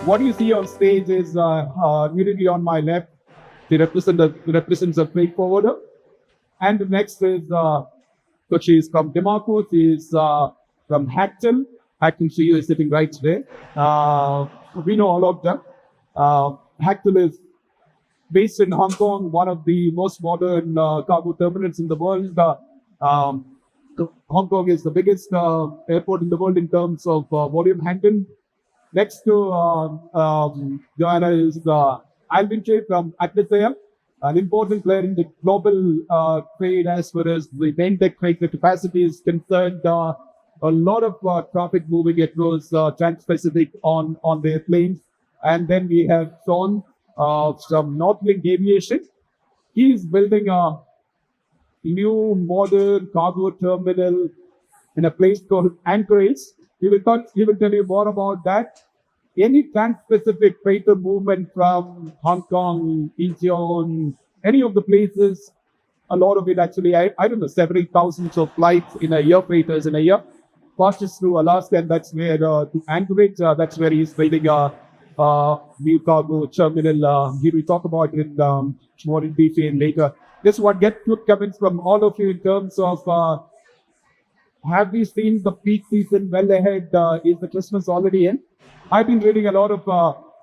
What you see on stage is immediately on my left. Represents a freight forwarder, and the next is so she's from Demarco. She's from Hacton. Hacton CEO is sitting right there. We know all of them. Hacton is based in Hong Kong, one of the most modern cargo terminals in the world. Hong Kong is the biggest airport in the world in terms of volume handling. Next to Joanna is Alvin Che from Atlassian, an important player in the global trade as far as the main tech trade capacity is concerned. A lot of traffic moving across transpacific on their planes. And then we have John from Northlink Aviation. He's building a new modern cargo terminal in a place called Anchorage. He will tell you more about that. Any trans-Pacific freighter movement from Hong Kong, Incheon, any of the places, a lot of it actually, I don't know, several thousands of flights in a year, freighters in a year, passes through Alaska, and that's where, to Anchorage, that's where he's building a new cargo terminal. He will talk about it more in detail later. Just want to get good comments from all of you in terms of have we seen the peak season well ahead? Is the Christmas already in? I've been reading a lot of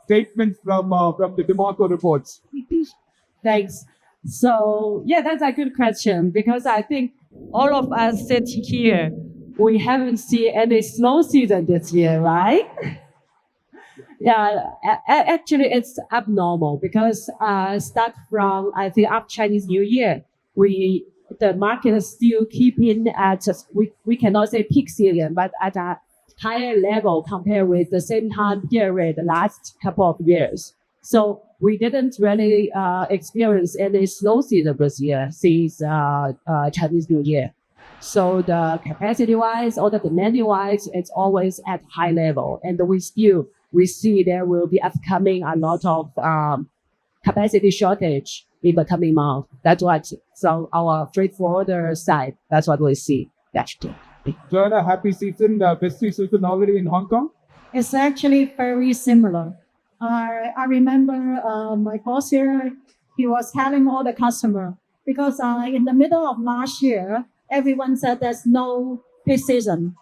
statements from the Demarco reports. Thanks. So, yeah, that's a good question because I think all of us sit here, we haven't seen any snow season this year, right? Yeah, actually, it's abnormal because start from, I think, after Chinese New Year, the market is still keeping at, we cannot say peak season, but at a higher level compared with the same time period the last couple of years. So we didn't really experience any snow season this year since Chinese New Year. So the capacity-wise or the demand-wise, it's always at high level. And we see there will be upcoming a lot of capacity shortage in the coming month. That's what, so our freight forwarder side, that's what we see. That's true. Joanna, happy season, festive season already in Hong Kong? It's actually very similar. I remember my boss here, he was telling all the customer because in the middle of last year, everyone said there's no peak season.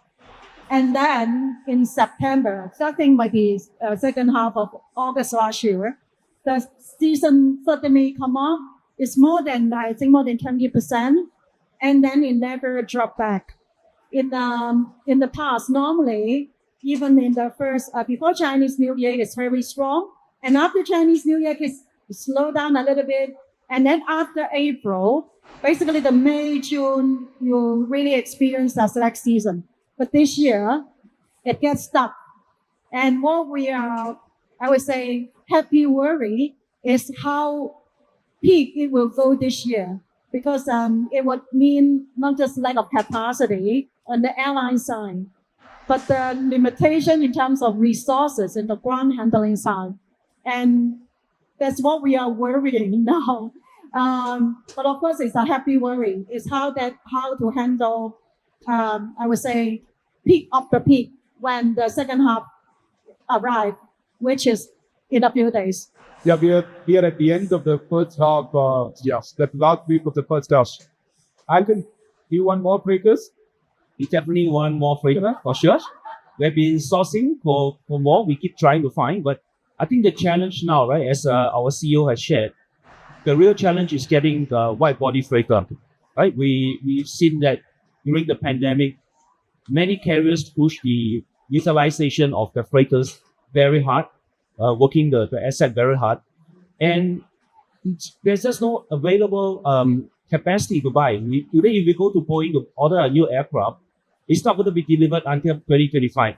And then in September, I think maybe second half of August last year, the season suddenly come up. It's more than 20%. And then it never dropped back. In the past, normally, even in the first, before Chinese New Year, it's very strong. And after Chinese New Year, it's slow down a little bit. And then after April, basically the May, June, you really experience a slack season. But this year, it gets stuck. And what we are, I would say, happy worry is how peak it will go this year. Because it would mean not just lack of capacity on the airline side, but the limitation in terms of resources in the ground handling side. And that's what we are worrying now. But of course, it's a happy worry. It's how to handle, I would say, peak after peak when the second half arrive, which is in a few days. Yeah, we are at the end of the first half. Yes, that last week of the first half. Alvin, do you want more freighters? We definitely want more freighter for sure. We've been sourcing for more. We keep trying to find, but I think the challenge now, right, as our CEO has shared, the real challenge is getting the wide body freighter. Right, we've seen that during the pandemic, many carriers push the utilization of the freighters very hard, working the asset very hard, and there's just no available capacity to buy. Today, if we go to Boeing to order a new aircraft, it's not going to be delivered until 2025,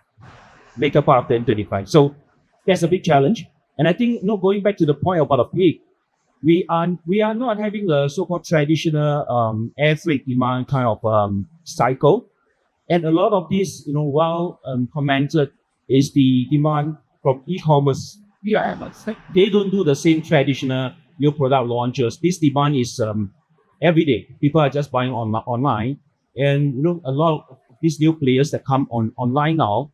later part of 2025. So that's a big challenge. And I think, going back to the point about the peak, we are not having a so-called traditional air freight demand kind of cycle. And a lot of this, well commented, is the demand from e-commerce. Yeah, they don't do the same traditional new product launches. This demand is every day. People are just buying online. And, a lot of these new players that come online now,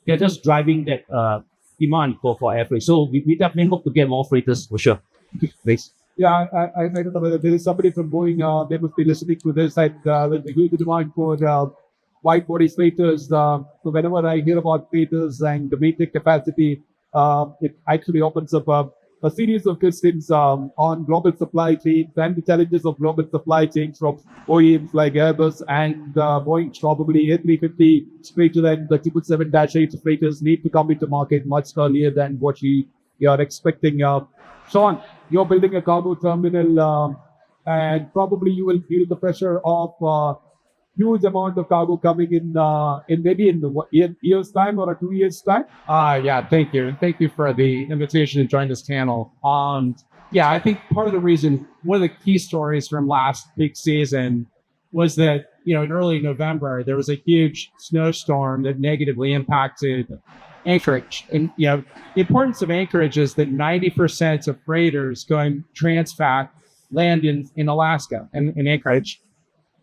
they're just driving that demand for air freight. So we definitely hope to get more freighters for sure. Thanks. Yeah, I don't know whether there is somebody from Boeing, they must be listening to this, and there's a huge demand for wide body freighters. So whenever I hear about freighters and the weighted capacity, it actually opens up a series of questions on global supply chains and the challenges of global supply chains from OEMs like Airbus and Boeing. Probably A350 freighter and the 777-8 freighters need to come into market much earlier than what we are expecting. Sean, you're building a cargo terminal, and probably you will feel the pressure of huge amount of cargo coming in maybe in the year's time or 2 years time. Yeah, thank you. And thank you for the invitation to join this panel. Yeah, I think part of the reason, one of the key stories from last peak season was that, in early November, there was a huge snowstorm that negatively impacted Anchorage. And, the importance of Anchorage is that 90% of freighters going transpac land in Alaska and in Anchorage.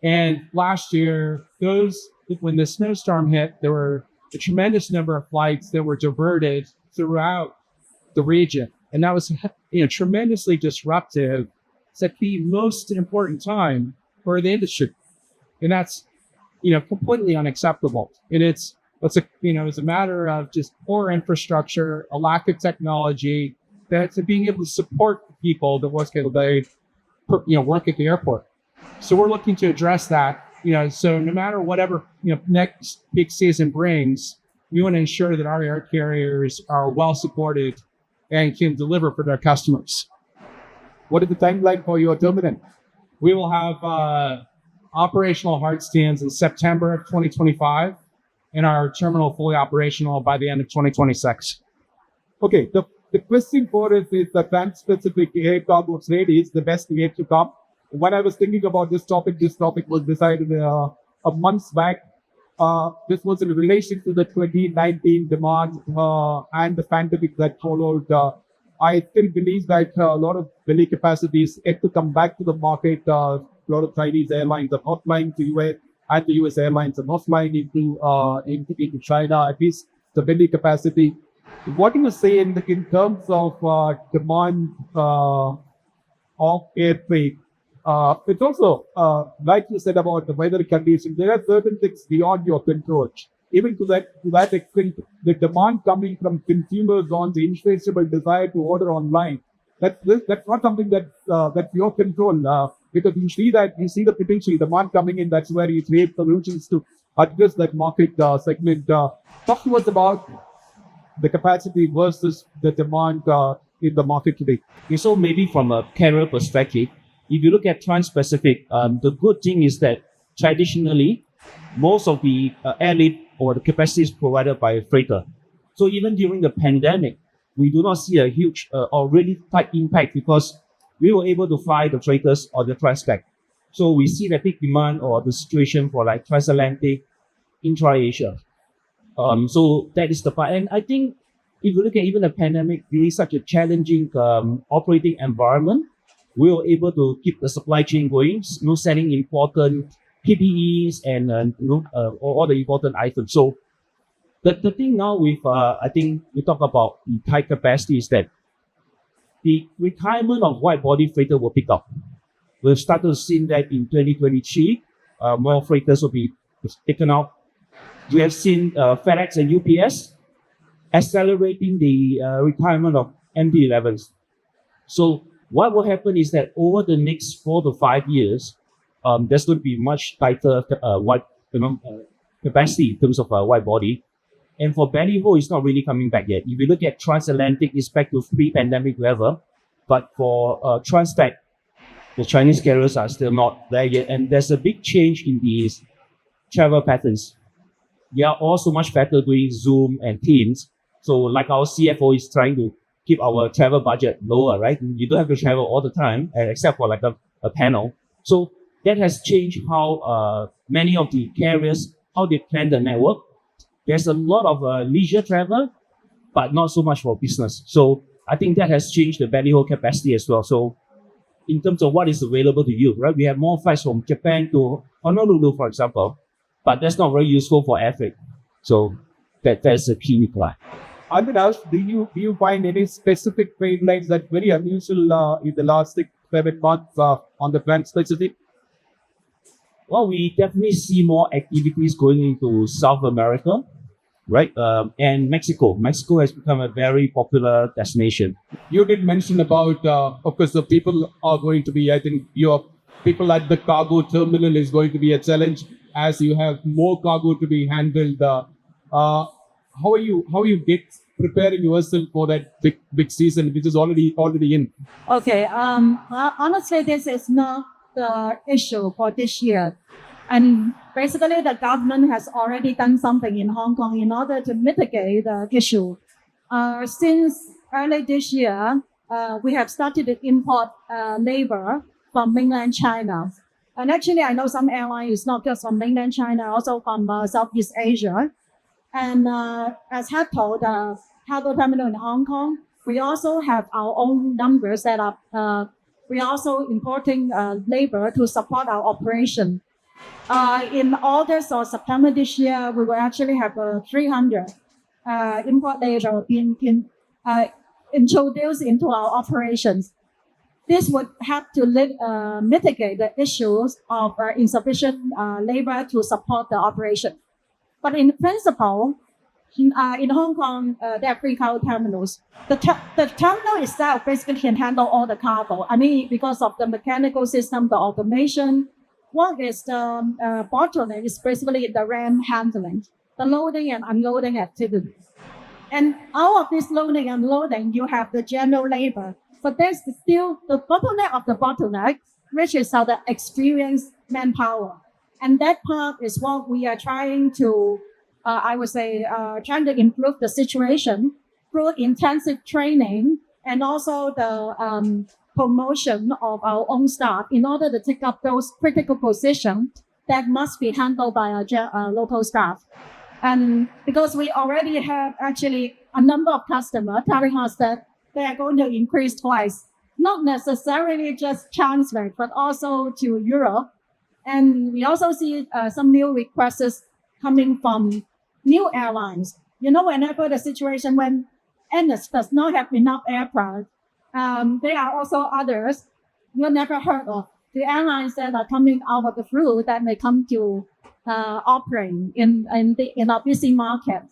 And last year, when the snowstorm hit, there were a tremendous number of flights that were diverted throughout the region. And that was, tremendously disruptive. It's at the most important time for the industry. And that's, completely unacceptable. And it's a matter of just poor infrastructure, a lack of technology, that's being able to support people that work at the airport. So we're looking to address that. So no matter whatever next peak season brings, we want to ensure that our air carriers are well supported and can deliver for their customers. What is the timeline for your terminal? We will have operational hard stands in September of 2025, and our terminal fully operational by the end of 2026. Okay, the question for us is the trans-Pacific air cargo trade is the best way to come. When I was thinking about this topic was decided a month back. This was in relation to the 2019 demand and the pandemic that followed. I still believe that a lot of belly capacity is yet to come back to the market. A lot of Chinese airlines are not flying to US, and the US airlines are not flying into China, at least the belly capacity. What do you say in terms of demand of air freight? It's also, like you said about the weather conditions, there are certain things beyond your control. Even to that extent, the demand coming from consumers on the insatiable desire to order online, that's not something that's your control. Because you see the potential demand coming in, that's where you create solutions to address that market segment. Talk to us about the capacity versus the demand in the market today. Okay, so maybe from a carrier perspective, if you look at Trans-Pacific, the good thing is that traditionally, most of the airlift or the capacity is provided by a freighter. So even during the pandemic, we do not see a huge or really tight impact because we were able to fly the freighters or the transpac. So we see the big demand or the situation for like transatlantic, intra-Asia. So that is the part. And I think if you look at even the pandemic, really such a challenging operating environment, we were able to keep the supply chain going, selling important PPEs and all the important items. So the thing now with I think we talk about the tight capacity is that the retirement of wide body freighter will pick up. We've started seeing that in 2023. More freighters will be taken out. We have seen FedEx and UPS accelerating the retirement of MD-11s. So what will happen is that over the next 4 to 5 years, there's going to be much tighter capacity in terms of wide body. And for belly hold, it's not really coming back yet. If you look at transatlantic, it's back to pre-pandemic level. But for transpac, the Chinese carriers are still not there yet. And there's a big change in these travel patterns. They are also much better doing Zoom and Teams. So like our CFO is trying to keep our travel budget lower, right? You don't have to travel all the time, except for like a panel. So that has changed how many of the carriers, how they plan the network. There's a lot of leisure travel, but not so much for business. So I think that has changed the belly hold capacity as well. So in terms of what is available to you, right? We have more flights from Japan to Honolulu, for example, but that's not very useful for air freight. So that's a key reply. I mean, do you find any specific trade lines that very unusual in the last 6 7 months on the trans-Pacific? Well, we definitely see more activities going into South America, right? And Mexico. Mexico has become a very popular destination. You did mention about, of course, the people are going to be, I think, your people at the cargo terminal is going to be a challenge as you have more cargo to be handled. How are you preparing yourself for that big season, which is already in? Okay. Honestly, this is not the issue for this year. And basically, the government has already done something in Hong Kong in order to mitigate the issue. Since early this year, we have started to import labor from mainland China. And actually, I know some airlines, not just from mainland China, also from Southeast Asia. And as head told, the cargo terminal in Hong Kong, we also have our own numbers set up. We are also importing labor to support our operation. In August or September this year, we will actually have 300 import labor introduced into our operations. This would help to mitigate the issues of insufficient labor to support the operation. But in principle, in Hong Kong, there are 3 cargo terminals. The terminal itself basically can handle all the cargo. I mean, because of the mechanical system, the automation. One is the bottleneck is basically the RAM handling, the loading and unloading activities. And out of this loading and unloading, you have the general labor. But there's still the bottleneck of the bottleneck, which is the experienced manpower. And that part is what we are trying to, trying to improve the situation through intensive training and also the promotion of our own staff in order to take up those critical positions that must be handled by our local staff. And because we already have actually a number of customers telling us that they are going to increase twice, not necessarily just translate, but also to Europe. And we also see some new requests coming from new airlines. You know, whenever the situation when NS does not have enough aircraft, there are also others you never heard of. The airlines that are coming out of the blue that may come to operate in our busy market.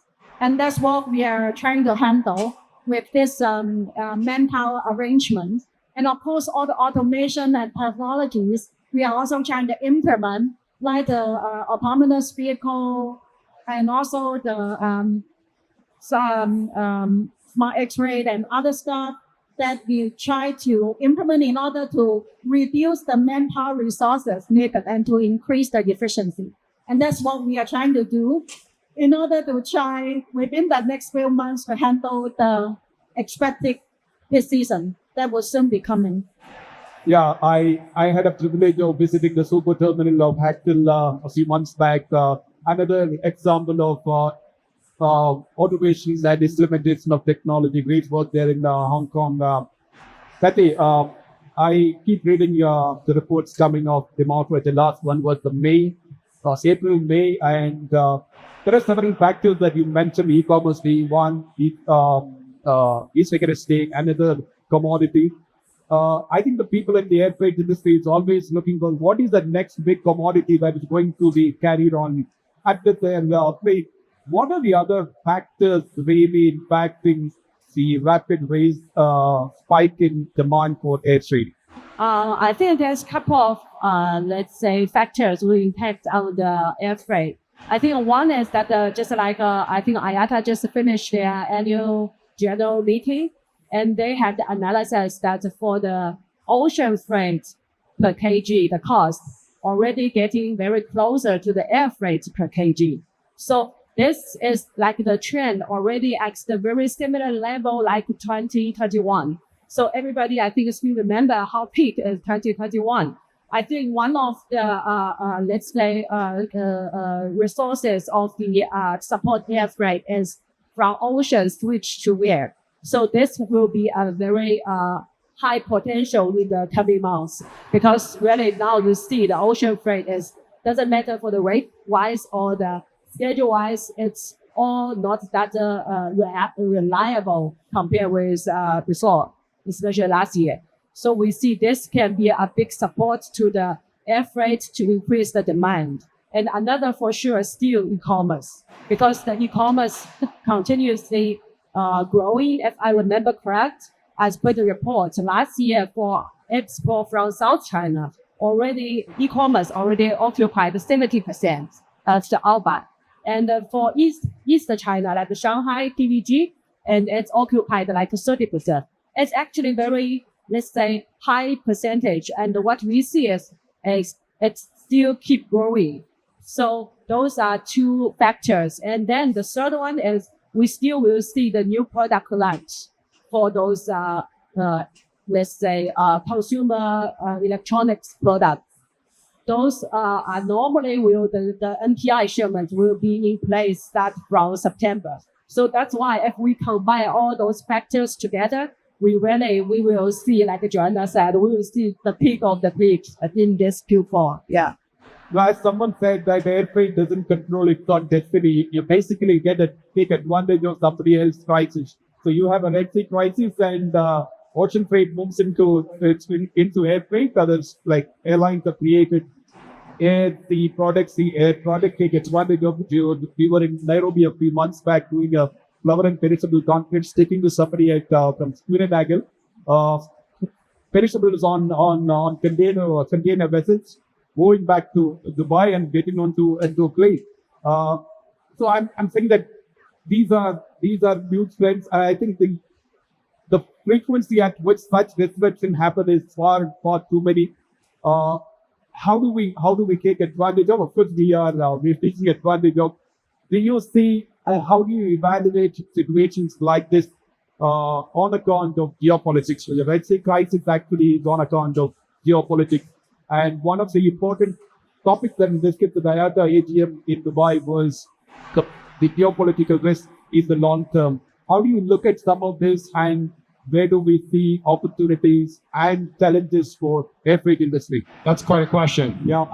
And that's what we are trying to handle with this manpower arrangement. And of course, all the automation and technologies we are also trying to implement, like the autonomous vehicle and also the smart X-ray and other stuff that we try to implement in order to reduce the manpower resources needed and to increase the efficiency. And that's what we are trying to do in order to try within the next few months to handle the expected peak season that will soon be coming. Yeah, I had a privilege of visiting the super terminal of Hackle a few months back. Another example of automation and implementation of technology. Great work there in Hong Kong. Kathy, I keep reading the reports coming off the market. The last one was the April, May, and there are several factors that you mentioned. E-commerce being one, e-cigarette being another commodity. I think the people in the air freight industry is always looking for what is the next big commodity that is going to be carried on at the freight. What are the other factors really impacting the rapid spike in demand for air freight? I think there's a couple of, factors will impact on the air freight. I think one is that just like I think IATA just finished their annual general meeting, and they had the analysis that for the ocean freight per kg, the cost already getting very closer to the air freight per kg. So this is like the trend already at the very similar level like 2021. So everybody, I think, still remember how peak is 2021. I think one of the, resources of the support air freight is from ocean switch to air. So this will be a very high potential in the coming months because really now you see the ocean freight doesn't matter for the rate wise or the schedule wise, it's or not that reliable compared with before, especially last year. So we see this can be a big support to the air freight to increase the demand. And another for sure is still e-commerce, because the e-commerce continuously growing. If I remember correct, as per the report, last year for export from South China, already e-commerce already occupied 70% of the outbound. And for East China, like Shanghai, TVG, and it's occupied like 30%. It's actually very, let's say, high percentage. And what we see is it's still keep growing. So those are two factors. And then the third one is we still will see the new product launch for those, let's say, consumer electronics products. Those are normally the NPI shipment will be in place start from September. So that's why if we combine all those factors together, we will see, like Joanna said, we will see the peak of the peak in this Q4. Yeah. Now, as someone said that air freight doesn't control its own destiny, you basically take advantage of somebody else's crisis. So you have a Red Sea crisis and ocean freight moves into air freight. Others like airlines have created the product take advantage of. We were in Nairobi a few months back doing a flower and perishable conference, taking to somebody from Sweden. Perishables on container vessels, going back to Dubai and getting into a plane. So I'm saying that these are huge trends. I think the frequency at which such disruption happen is far too many. How do we take advantage of? Of course, we're taking advantage of. Do you see how do you evaluate situations like this on account of geopolitics? So the Red Sea crisis actually is on account of geopolitics. And one of the important topics that we discussed at the IATA AGM in Dubai was the geopolitical risk in the long term. How do you look at some of this, and where do we see opportunities and challenges for air freight industry? That's quite a question. Yeah.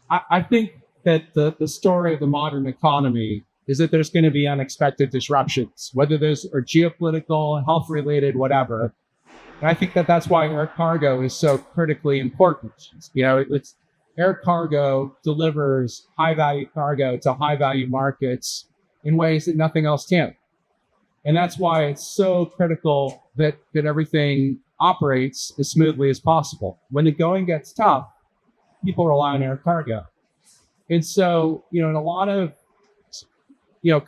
I think that the story of the modern economy is that there's going to be unexpected disruptions, whether those are geopolitical, health-related, whatever. And I think that that's why air cargo is so critically important. It's air cargo delivers high-value cargo to high-value markets in ways that nothing else can. And that's why it's so critical that everything operates as smoothly as possible. When the going gets tough, people rely on air cargo. And so, in a lot of,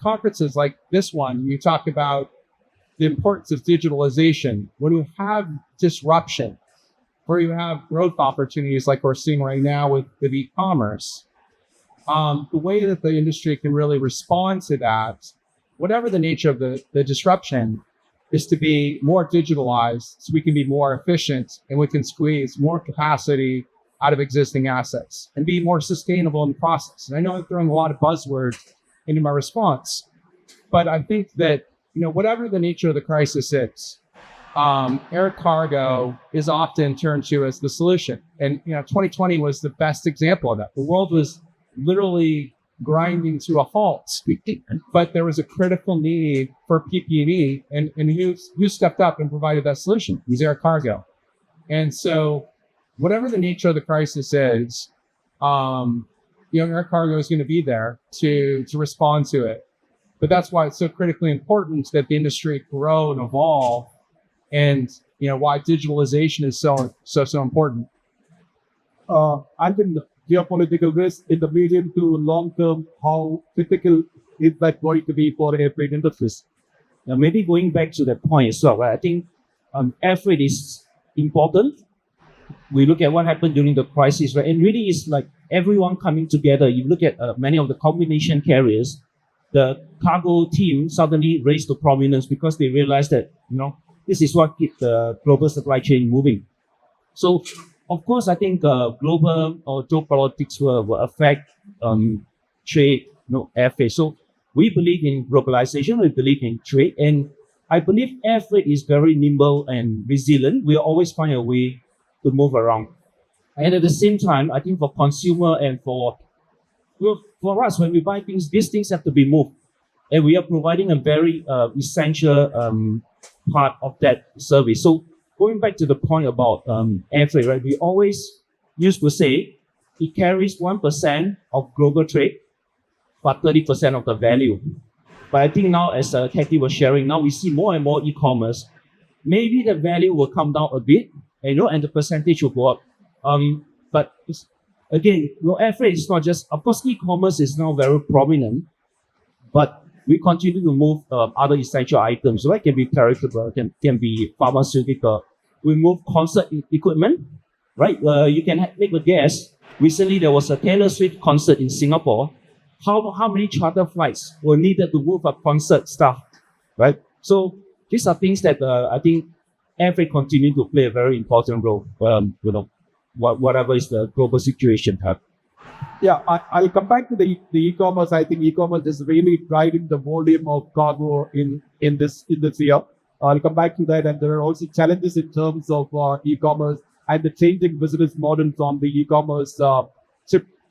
conferences like this one, you talk about the importance of digitalization. When you have disruption, where you have growth opportunities like we're seeing right now with e-commerce, the way that the industry can really respond to that, whatever the nature of the disruption, is to be more digitalized so we can be more efficient and we can squeeze more capacity out of existing assets and be more sustainable in the process. And I know I'm throwing a lot of buzzwords into my response, but I think that, whatever the nature of the crisis is, air cargo is often turned to as the solution. And, 2020 was the best example of that. The world was literally grinding to a halt, but there was a critical need for PPE, and who stepped up and provided that solution? It was air cargo. And so whatever the nature of the crisis is, air cargo is going to be there to respond to it. But that's why it's so critically important that the industry grow and evolve, and why digitalization is so important. I think the geopolitical risk in the medium to long term, how critical is that going to be for air freight industries? Now, maybe going back to that point as well, right? I think air freight is important. We look at what happened during the crisis, right? And really, it's like everyone coming together. You look at many of the combination carriers, the cargo team suddenly raised to prominence because they realized that, this is what keeps the global supply chain moving. So, of course, I think global or geopolitics will affect trade, air freight. So we believe in globalization, we believe in trade, and I believe air freight is very nimble and resilient. We'll always find a way to move around. And at the same time, I think for consumer and for well, for us, when we buy things, these things have to be moved. And we are providing a very essential part of that service. So going back to the point about air freight, right? We always used to say it carries 1% of global trade, but 30% of the value. But I think now, as Kathy was sharing, now we see more and more e-commerce. Maybe the value will come down a bit, and the percentage will go up. But again, air freight is not just, of course, e-commerce is now very prominent, but we continue to move other essential items, right? Can be perishable, can be pharmaceutical. We move concert equipment, right? You can make a guess. Recently, there was a Taylor Swift concert in Singapore. How many charter flights were needed to move up concert stuff, right? So these are things that I think air freight continue to play a very important role. Whatever is the global situation. Yeah, I'll come back to the e-commerce. I think e-commerce is really driving the volume of cargo in this year. I'll come back to that, and there are also challenges in terms of e-commerce and the changing business models on the e-commerce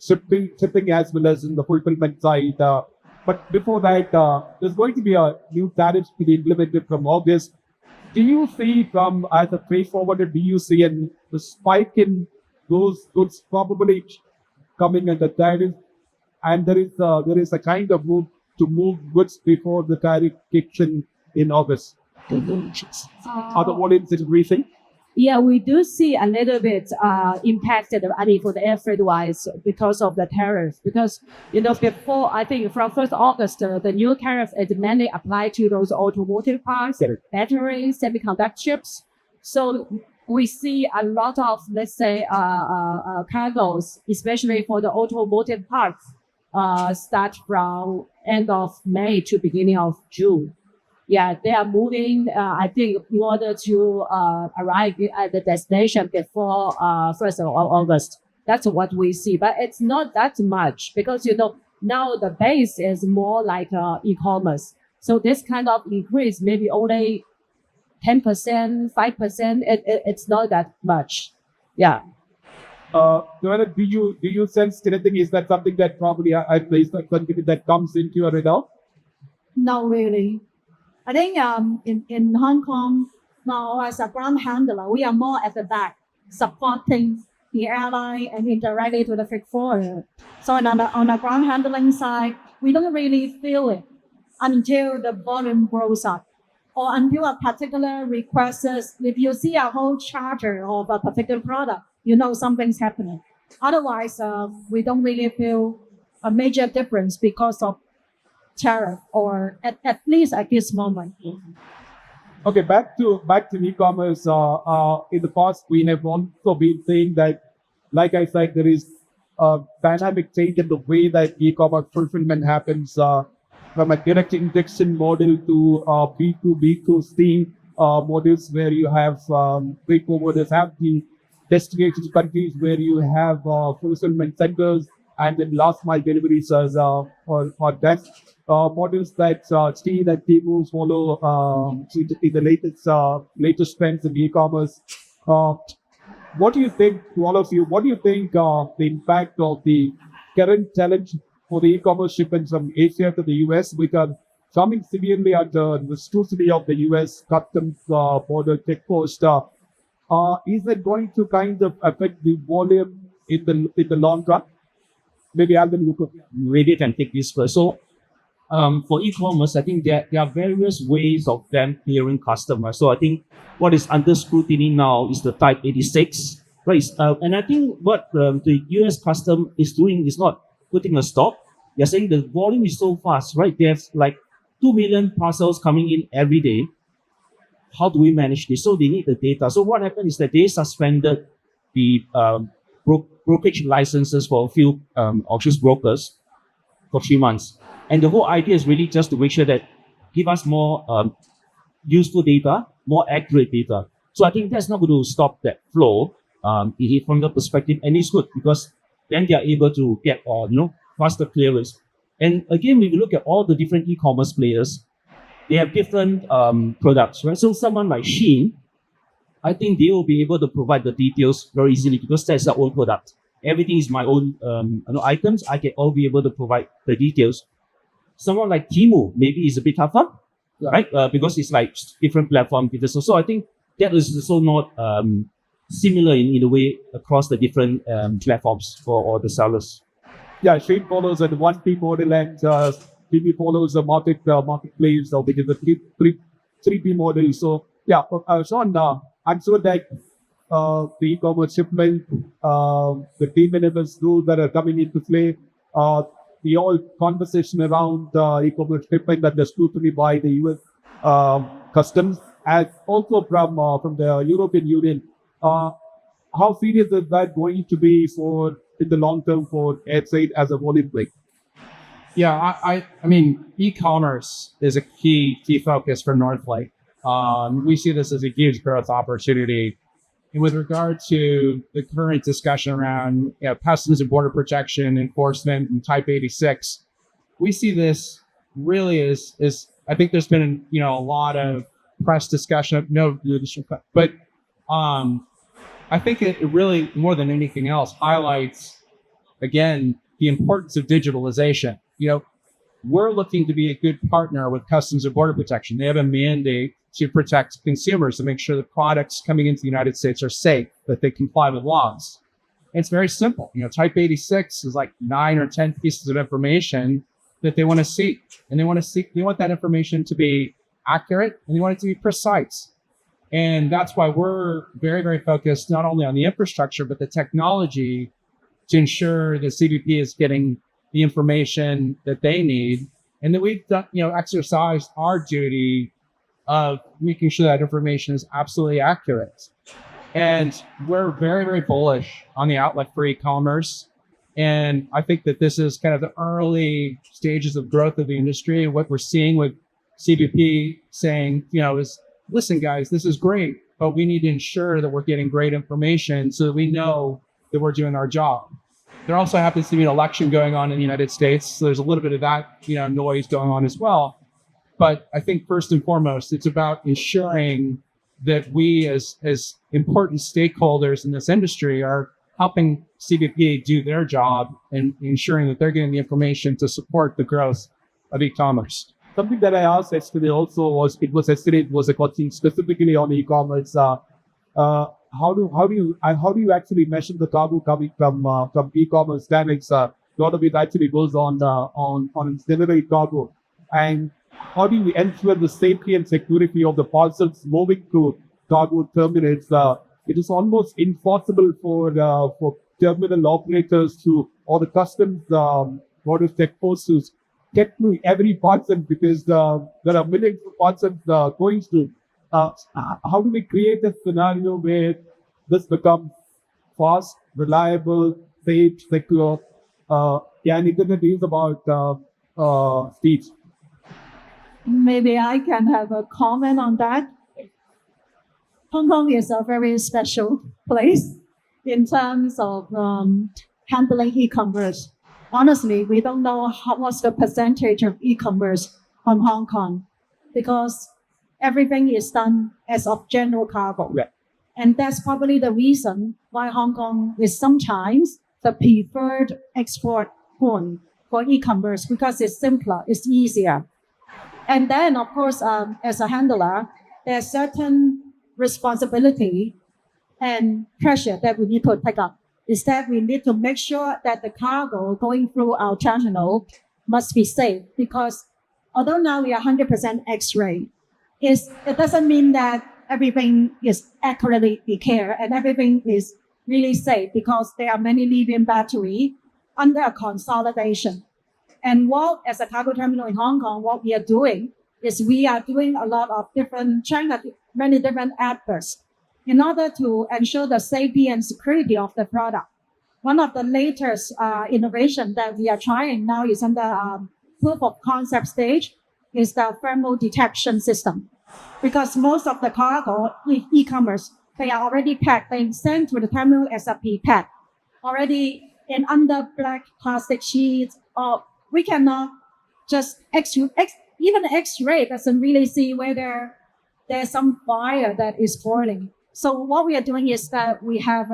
shipping as well as in the fulfillment side. But before that, there's going to be a new tariff to be implemented from August. Do you see as a freight forwarder, do you see a spike in those goods probably coming under tariff, and there is a kind of move to move goods before the tariff kicks in August? Are the volumes increasing? Yeah, we do see a little bit impacted, for the air freight wise because of the tariff. Because, before, I think from 1st August, the new tariff is mainly applied to those automotive parts, batteries, semiconductor chips. So we see a lot of, let's say, cargoes, especially for the automotive parts, start from end of May to beginning of June. Yeah, they are moving, I think, in order to arrive at the destination before 1st of August. That's what we see. But it's not that much because, now the base is more like e-commerce. So this kind of increase, maybe only 10%, 5%, it's not that much. Yeah. Joanna, do you sense anything? Is that something that probably I place that comes into your radar? Not really. I think in Hong Kong now as a ground handler, we are more at the back supporting the airline and indirectly to the freight forwarder. So on the ground handling side, we don't really feel it until the volume grows up or until a particular request is, if you see a whole charter of a particular product, something's happening. Otherwise, we don't really feel a major difference because of tariff, or at least at this moment. Okay, back to e-commerce. In the past, we have also been saying that, like I said, there is a dynamic change in the way that e-commerce fulfillment happens from a direct injection model to B2B2C models, where you have freight forwarders have the destination countries where you have fulfillment centers, and then last mile deliveries as or that models that Steve and people follow in the latest trends in e-commerce. What do you think, to all of you, what do you think the impact of the current challenge for the e-commerce shipments from Asia to the US, which are coming severely under the scrutiny of the US customs border checkpost? Is it going to kind of affect the volume in the long run? Maybe Alvin, you could. Maybe can take this first. So, for e-commerce, I think there are various ways of them clearing customers. So I think what is under scrutiny now is the Type 86, right? And I think what the US custom is doing is not putting a stop. They're saying the volume is so fast, right? They have like 2 million parcels coming in every day. How do we manage this? So they need the data. So what happened is that they suspended the brokerage licenses for a few auctions brokers for 3 months. And the whole idea is really just to make sure that give us more useful data, more accurate data. So I think that's not going to stop that flow from the perspective, and it's good because then they are able to get faster clearance. And again, when you look at all the different e-commerce players, they have different products, right? So someone like Shein, I think they will be able to provide the details very easily because that's their own product. everything is my own items, I can all be able to provide the details. Someone like Timu maybe is a bit tougher, right? Because it's like different platform. So I think that is also not similar in a way across the different platforms for all the sellers. Yeah, Shane follows a 1P model and TV follows a marketplace, which is a 3P model. So yeah, Sean, I'm sure that the e-commerce shipment, the team members, those that are coming into play, the whole conversation around e-commerce shipment and the scrutiny by the US customs, and also from the European Union. How serious is that going to be for in the long term for air trade as a volume play? Yeah, I mean, e-commerce is a key focus for Northlake. We see this as a huge growth opportunity. And with regard to the current discussion around customs and border protection enforcement and Type 86, we see this really as I think there's been a lot of press discussion of but I think it really more than anything else highlights again the importance of digitalization. We're looking to be a good partner with Customs and Border Protection. They have a mandate to protect consumers, to make sure the products coming into the United States are safe, that they comply with laws. And it's very simple. Type 86 is like 9 or 10 pieces of information that they want to seek. And they want that information to be accurate, and they want it to be precise. And that's why we're very, very focused not only on the infrastructure, but the technology to ensure that CBP is getting the information that they need, and that we've done, exercised our duty of making sure that information is absolutely accurate. And we're very, very bullish on the outlook for e-commerce. And I think that this is kind of the early stages of growth of the industry. And what we're seeing with CBP saying, is, listen, guys, this is great, but we need to ensure that we're getting great information so that we know that we're doing our job. There also happens to be an election going on in the United States, so there's a little bit of that, noise going on as well. But I think first and foremost, it's about ensuring that we as important stakeholders in this industry are helping CBP do their job and ensuring that they're getting the information to support the growth of e-commerce. Something that I asked yesterday also was a question specifically on e-commerce. How do you actually measure the cargo coming from e-commerce dynamics? A lot of it actually goes on delivery cargo, and how do you ensure the safety and security of the parcels moving to cargo terminals? It is almost impossible for terminal operators or the customs border checkposts to get to every parcel because there are millions of parcels going through. How do we create a scenario where this becomes fast, reliable, safe, secure? And internet is about speed. Maybe I can have a comment on that. Hong Kong is a very special place in terms of handling e-commerce. Honestly, we don't know what's the percentage of e-commerce from Hong Kong because everything is done as of general cargo. Yeah. And that's probably the reason why Hong Kong is sometimes the preferred export point for e-commerce because it's simpler, it's easier. And then, of course, as a handler, there's certain responsibility and pressure that we need to take up. Is that we need to make sure that the cargo going through our terminal must be safe because although now we are 100% X-ray, it doesn't mean that everything is accurately cared and everything is really safe because there are many lithium battery under a consolidation. And as a cargo terminal in Hong Kong, what we are doing is we are doing a lot of many different efforts in order to ensure the safety and security of the product. One of the latest innovation that we are trying now is in the proof of concept stage is the thermal detection system. Because most of the cargo e-commerce, they are already packed, they sent to the terminal as a pre-pack, already in under black plastic sheets, or we cannot just even X-ray doesn't really see whether there's some fire that is boiling. So what we are doing is that we have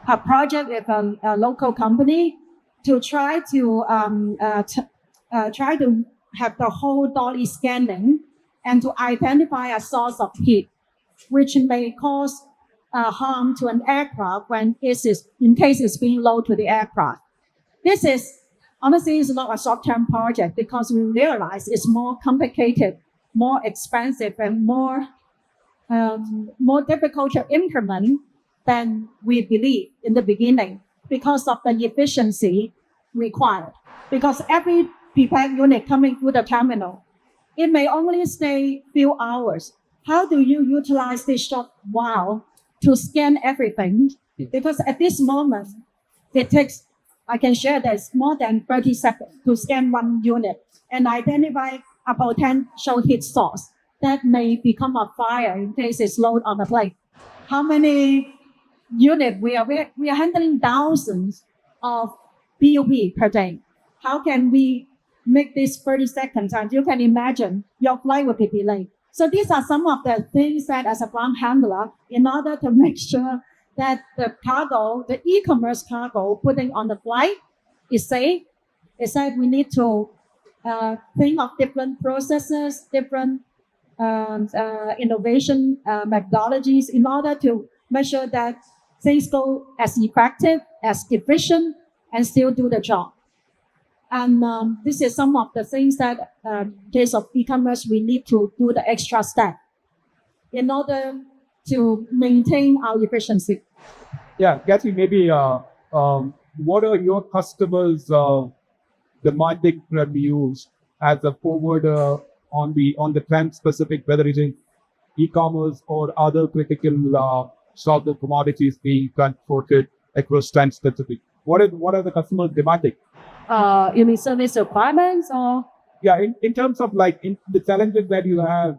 a project with a local company to try to have the whole dolly scanning and to identify a source of heat, which may cause harm to an aircraft when in case it's being low to the aircraft. This is honestly is not a short-term project because we realize it's more complicated, more expensive, and more difficult to implement than we believe in the beginning because of the efficiency required. Because every prepared unit coming through the terminal, it may only stay few hours. How do you utilize this short while to scan everything? Because at this moment, it takes, I can share that it's more than 30 seconds to scan one unit and identify a potential heat source that may become a fire in case it's low on the plane. How many units? We are handling thousands of BUP per day. How can we make this 30 seconds? And you can imagine your flight will be delayed. So these are some of the things that as a ground handler, in order to make sure that the cargo, the e-commerce cargo putting on the flight is safe, is that we need to think of different processes, different innovation methodologies in order to make sure that things go as effective, as efficient, and still do the job. And this is some of the things that, in case of e-commerce, we need to do the extra step in order to maintain our efficiency. Yeah, Kathy, maybe what are your customers demanding from you as a forwarder on the trans-Pacific, whether it is e-commerce or other critical sort of commodities being transported across trans-Pacific? What are the customers demanding? You mean service requirements or? Yeah, in terms of like in the challenges that you have,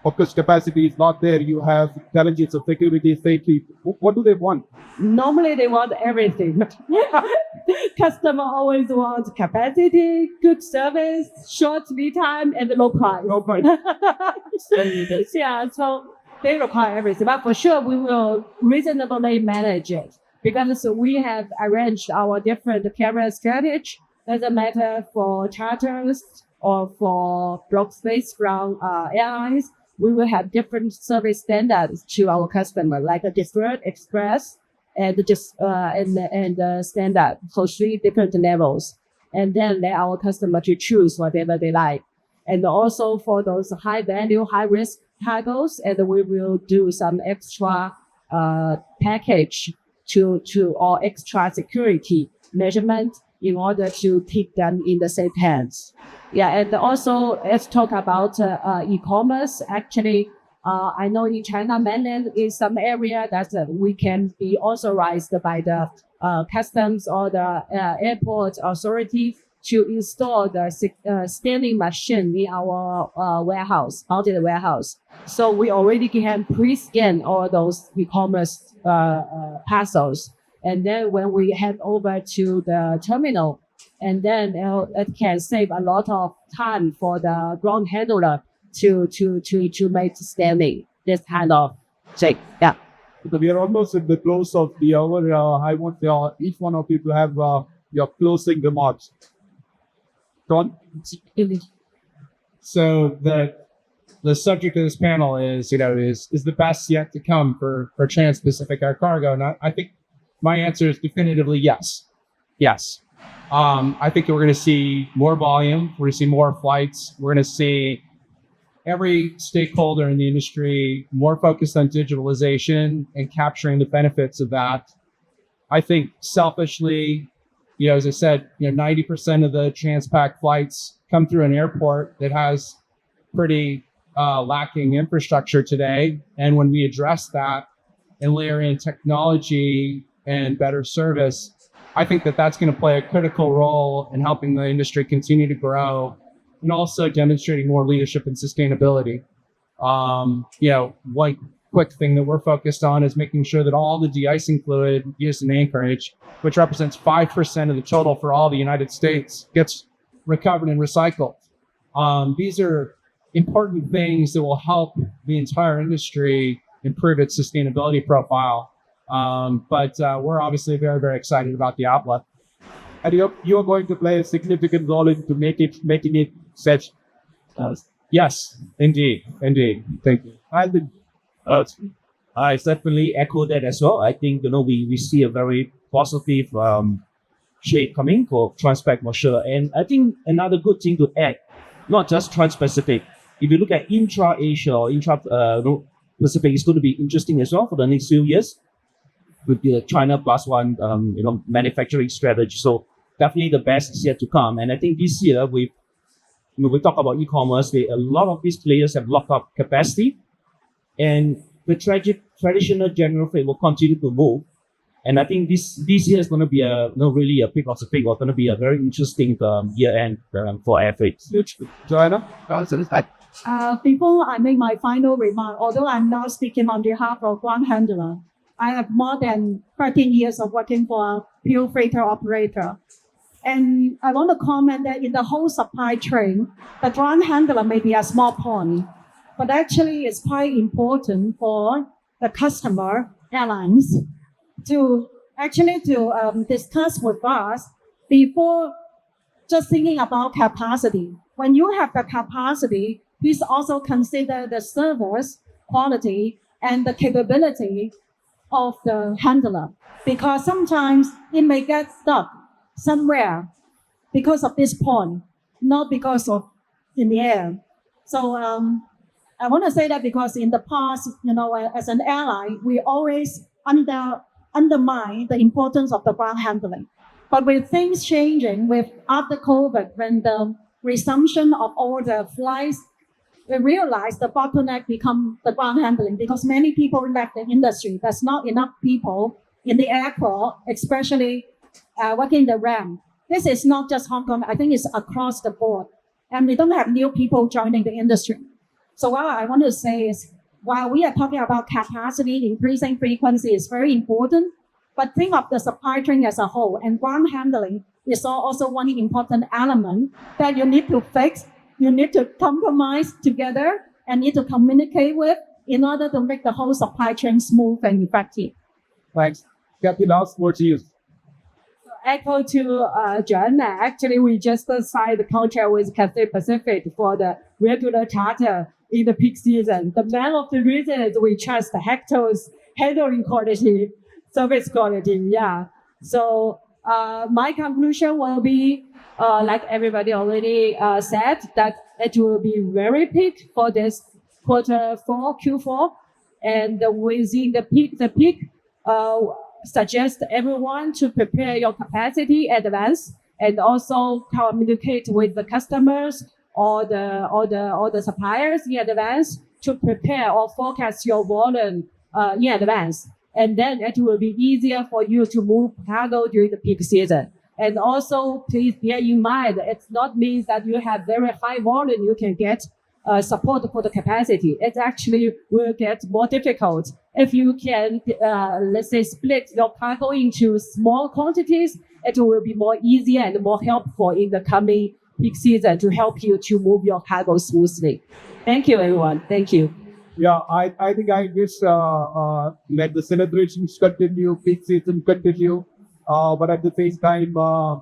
of course, capacity is not there. You have challenges of security, safety. What do they want? Normally they want everything. Customer always wants capacity, good service, short lead time, and low price. No point. Yeah, so they require everything. But for sure, we will reasonably manage it because we have arranged our different carrier strategy. Doesn't matter for charters or for block space from airlines. We will have different service standards to our customer, like a deferred, express, and standard. So 3 different levels, and then let our customer to choose whatever they like. And also for those high value, high risk cargos, and we will do some extra package to or extra security measurement in order to keep them in the safe hands. Yeah, and also let's talk about e-commerce. Actually, I know in China mainland is some area that we can be authorized by the customs or the airport authority to install the scanning machine in our warehouse, mounted warehouse. So we already can pre-scan all those e-commerce parcels. And then when we hand over to the terminal, and then it can save a lot of time for the ground handler to make scanning, this kind of thing. Yeah. So we are almost at the close of the hour. I want each one of you to have your closing remarks. John? So the subject of this panel is the best yet to come for Trans-Pacific Air Cargo, and I think my answer is definitively yes. Yes. I think that we're going to see more volume. We're going to see more flights. We're going to see every stakeholder in the industry more focused on digitalization and capturing the benefits of that. I think selfishly, as I said, 90% of the Transpac flights come through an airport that has pretty lacking infrastructure today. And when we address that and layer in technology and better service, I think that that's going to play a critical role in helping the industry continue to grow and also demonstrating more leadership and sustainability. One quick thing that we're focused on is making sure that all the de-icing fluid used in Anchorage, which represents 5% of the total for all the United States, gets recovered and recycled. These are important things that will help the entire industry improve its sustainability profile. But we're obviously very, very excited about the outlook. And you're going to play a significant role into making it such. Yes, indeed. Thank you. And I certainly echo that as well. I think we see a very positive shade coming for Transpac for sure. And I think another good thing to add, not just Trans-Pacific. If you look at intra-Asia or intra-Pacific, it's going to be interesting as well for the next few years with the China plus one, manufacturing strategy. So definitely the best is yet to come. And I think this year we talk about e-commerce. A lot of these players have locked up capacity, and the traditional general freight will continue to move. And I think this year is going to be really a pick of the pig, or going to be a very interesting year end for air freight. Joanna? Before I make my final remark, although I'm now speaking on behalf of ground handler, I have more than 13 years of working for a pure freighter operator. And I want to comment that in the whole supply chain, the ground handler may be a small pawn, but actually it's quite important for the customer airlines to discuss with us before just thinking about capacity. When you have the capacity, please also consider the service quality and the capability of the handler, because sometimes it may get stuck somewhere because of this point, not because of in the air. So I want to say that because in the past, as an airline, we always undermine the importance of the ground handling. But with things changing, with after COVID, when the resumption of all the flights, we realize the bottleneck become the ground handling, because many people left the industry. There's not enough people in the airport, especially working the ramp. This is not just Hong Kong. I think it's across the board. And we don't have new people joining the industry. So what I want to say is, while we are talking about capacity, increasing frequency is very important, but think of the supply chain as a whole. And ground handling is also one important element that you need to fix, you need to compromise together, and need to communicate with in order to make the whole supply chain smooth and effective. Thanks. Captain, last word to you. Echo to John. Actually, we just signed the contract with Cathay Pacific for the regular charter in the peak season. The main of the reason is we trust Hector's handling quality, service quality. Yeah. So my conclusion will be, like everybody already said, that it will be very peak for this Q4, and within the peak, suggest everyone to prepare your capacity in advance, and also communicate with the customers or the suppliers in advance to prepare or forecast your volume in advance. And then it will be easier for you to move cargo during the peak season. And also, please bear in mind, it's not means that you have very high volume, you can get support for the capacity. It actually will get more difficult. If you can, let's say, split your cargo into small quantities, it will be more easier and more helpful in the coming peak season to help you to move your cargo smoothly. Thank you, everyone. Thank you. Yeah, I think I guess let the celebrations continue, peak season continue, but at the same time,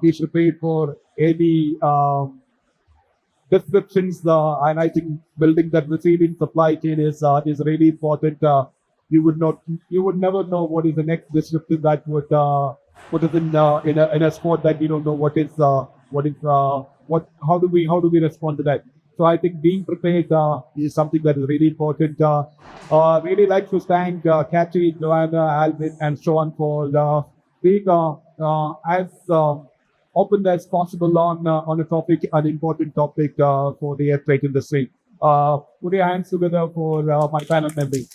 be prepared for any disruptions. And I think building that resilient supply chain is really important. You would never know what is the next disruption that would put us in a spot that we don't know how do we respond to that. So I think being prepared is something that is really important. Really like to thank Kathy, Joanna, Alvin, and Sean for being as open as possible on a topic, an important topic for the air freight industry. Put your hands together for my panel members.